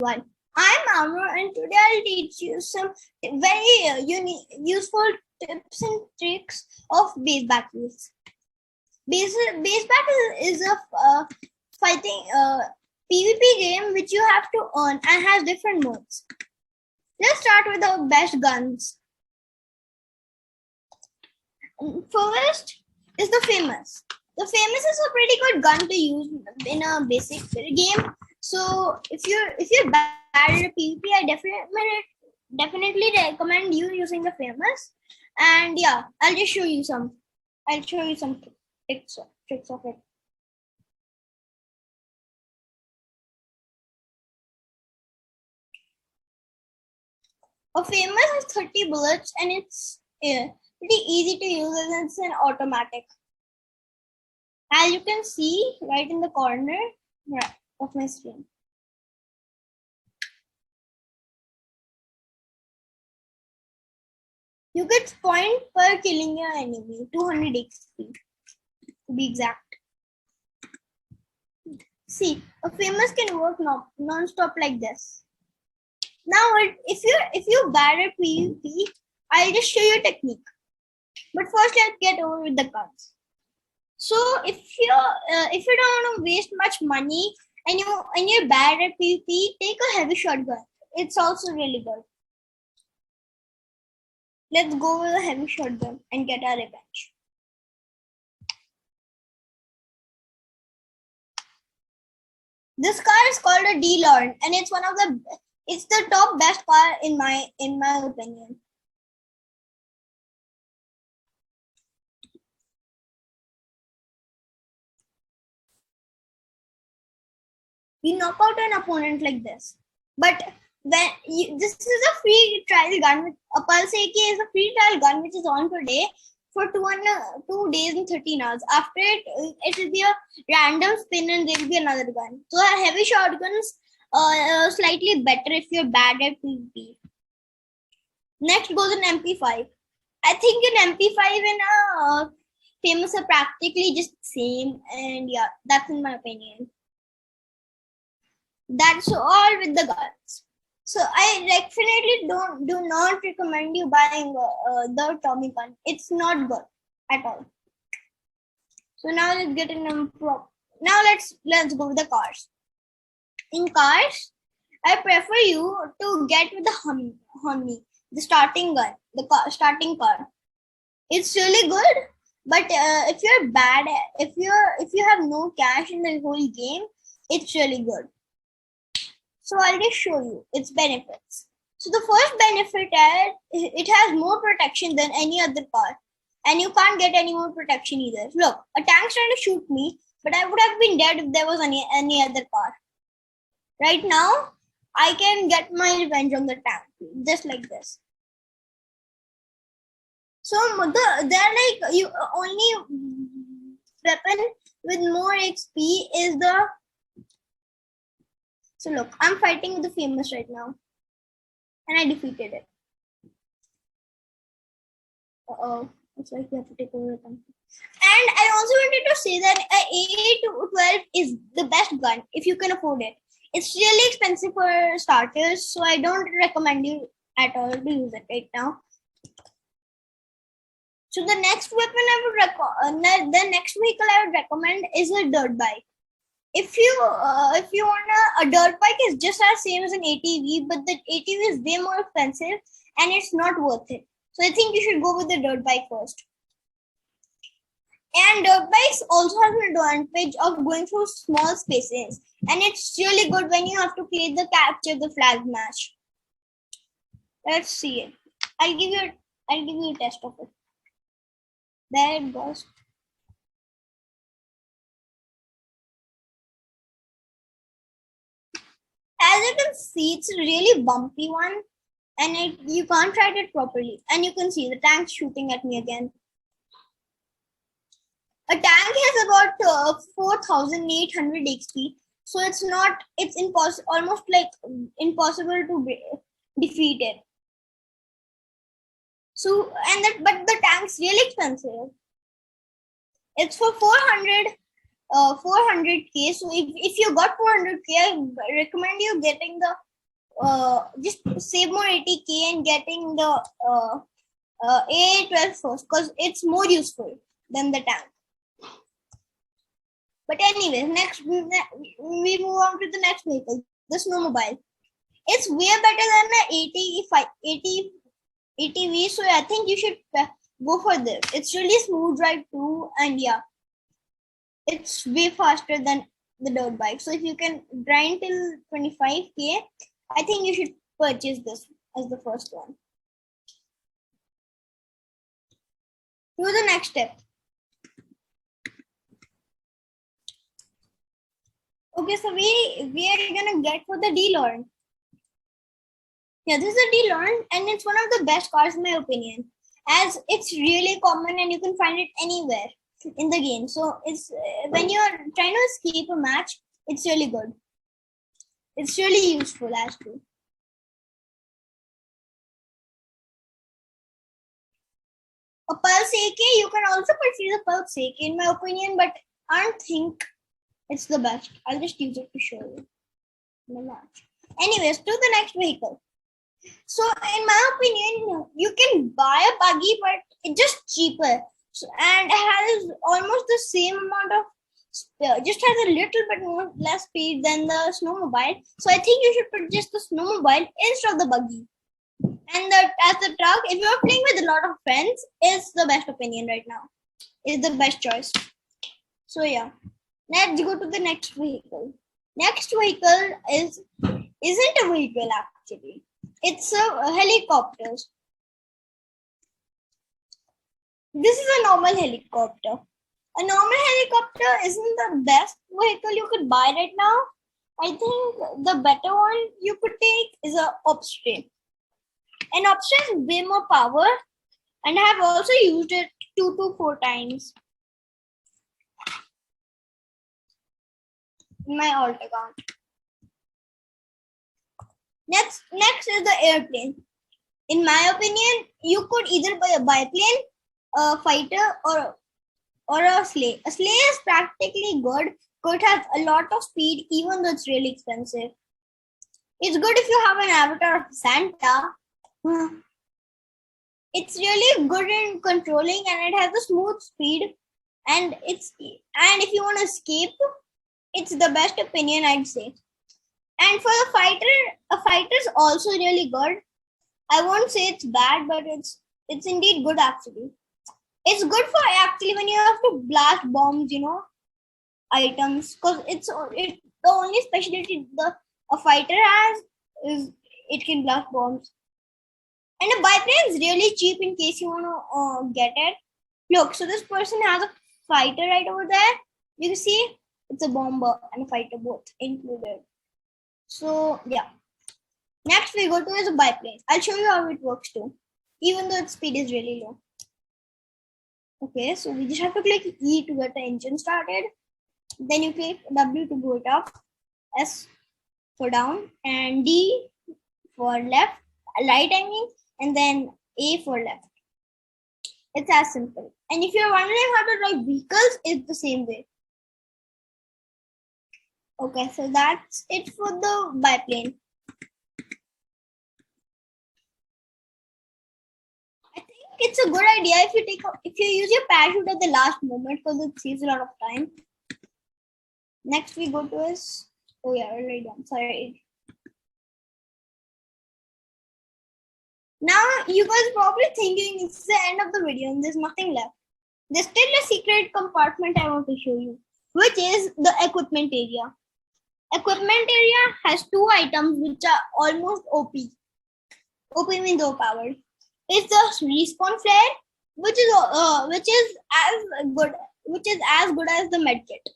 everyone. I'm Amro, and today I'll teach you some very useful tips and tricks of base battles. Base battle is a fighting PvP game which you have to earn and has different modes. Let's start with the best guns. First is the famous. The famous is a pretty good gun to use in a basic game. So if you're bad at PvP, I definitely recommend you using the famous. And yeah, I'll show you some tricks of it. A famous has 30 bullets and it's pretty easy to use and it's an automatic. As you can see right in the corner of my screen. You get point per killing your enemy, 200 XP to be exact. See, a famous can work non-stop like this. Now, if you're bad at PvP, I'll just show you a technique. But first, let's get over with the guns. So if you don't want to waste much money and you're bad at PvP, take a heavy shotgun. It's also really good. Let's go with a heavy shotgun and get our revenge. This car is called a DeLorean, and it's the top best car in my opinion. You knock out an opponent like this, but this is a free trial gun. A Pulse AK is a free trial gun which is on today for 2 days and 13 hours. After it will be a random spin and there will be another gun. So a heavy shotguns slightly better if you're bad at PvP. Next goes an MP5. I think an MP5 and a famous are practically just same, and yeah, that's in my opinion. That's all with the guns. So I definitely do not recommend you buying the Tommy gun. It's not good at all. So now let's get in now let's go with the cars. In cars, I prefer you to get with the Humvee, the starting gun, starting car. It's really good, but if you're bad, if you have no cash in the whole game, it's really good. So I'll just show you its benefits. So the first benefit is it has more protection than any other car. And you can't get any more protection either. Look, a tank's trying to shoot me, but I would have been dead if there was any other car. Right now, I can get my revenge on the tank, just like this. So they're like, you only weapon with more XP is the. So look, I'm fighting with the famous right now. And I defeated it. Uh-oh. It's like you have to take over the country. And I also wanted to say that AA-12 is the best gun if you can afford it. It's really expensive for starters, so I don't recommend you at all to use it right now. So the next weapon the next vehicle I would recommend is a dirt bike. If you want a dirt bike is just as same as an ATV, but the ATV is way more expensive and it's not worth it. So I think you should go with the dirt bike first. And dirt bikes also have an advantage of going through small spaces, and it's really good when you have to play the capture the flag match. Let's see it. I'll give you a test of it. There it goes. As you can see, it's a really bumpy one, and you can't ride it properly. And you can see the tank's shooting at me again. A tank has about 4,800 XP, so it's almost like impossible to defeat it. So but the tank's really expensive. It's for 400K. So if you got 400K, I recommend you getting the just save more 80k and getting the AA12 first, because it's more useful than the tank. But anyways, next we move on to the next vehicle, the snowmobile. It's way better than the 80V, so I think you should go for this. It's really smooth ride too, and yeah, it's way faster than the dirt bike. So if you can grind till 25k, I think you should purchase this as the first one. To the next step. Okay, so we are gonna get for the DeLorean. Yeah, this is a DeLorean, and it's one of the best cars in my opinion, as it's really common and you can find it anywhere in the game. So it's when you're trying to escape a match, it's really good. It's really useful as too. A Pulse AK, you can also purchase a Pulse AK in my opinion, but I don't think it's the best. I'll just use it to show you in the match. Anyways, to the next vehicle. So in my opinion, you can buy a buggy, but it's just cheaper. So, and has almost the same amount of, just has a little bit more less speed than the snowmobile. So I think you should purchase the snowmobile instead of the buggy. And as the truck, if you're playing with a lot of friends, is the best opinion right now. Is the best choice. So yeah, let's go to the next vehicle. Next vehicle isn't a vehicle actually. It's a helicopter. This is a normal helicopter. A normal helicopter isn't the best vehicle you could buy right now. I think the better one you could take is a Opstream. An Opstream has way more power, and I have also used it 2 to 4 times in my alt account. Next is the airplane. In my opinion, you could either buy a biplane, a fighter, or a sleigh. A sleigh is practically good. Could have a lot of speed, even though it's really expensive. It's good if you have an avatar of Santa. It's really good in controlling, and it has a smooth speed. And if you want to escape, it's the best opinion, I'd say. And for the fighter, a fighter is also really good. I won't say it's bad, but it's indeed good actually. It's good for actually when you have to blast bombs, items, because the only specialty a fighter has is it can blast bombs. And a biplane is really cheap in case you want to get it. Look, so this person has a fighter right over there. You can see it's a bomber and a fighter both included. So yeah, next we go to is a biplane. I'll show you how it works too, even though its speed is really low. Okay, so we just have to click E to get the engine started. Then you click W to go it up, S for down, and D for left, right I mean, and then A for left. It's as simple. And if you're wondering how to drive vehicles, it's the same way. Okay, so that's it for the biplane. I think it's a good idea if you use your parachute at the last moment, because it saves a lot of time. Next we go to is, oh yeah, already done. Sorry. Now you guys are probably thinking it's the end of the video and there's nothing left. There's still a secret compartment I want to show you, which is the equipment area. Equipment area has 2 items which are almost OP. OP means overpowered. It's the respawn flare, which is as good as the medkit.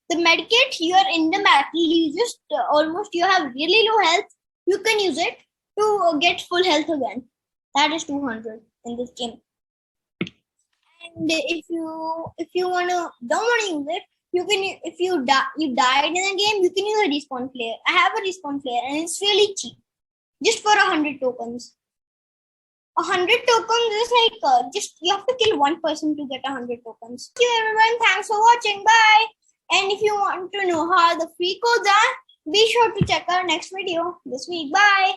The medkit, you are in the battle, you have really low health. You can use it to get full health again. That is 200 in this game. And if you don't want to use it, you can, if you died in the game, you can use a respawn flare. I have a respawn flare and it's really cheap, just for 100 tokens. 100 tokens is like you have to kill one person to get 100 tokens. Thank you everyone. Thanks for watching. Bye. And if you want to know how the free codes are, Be sure to check our next video this week. Bye.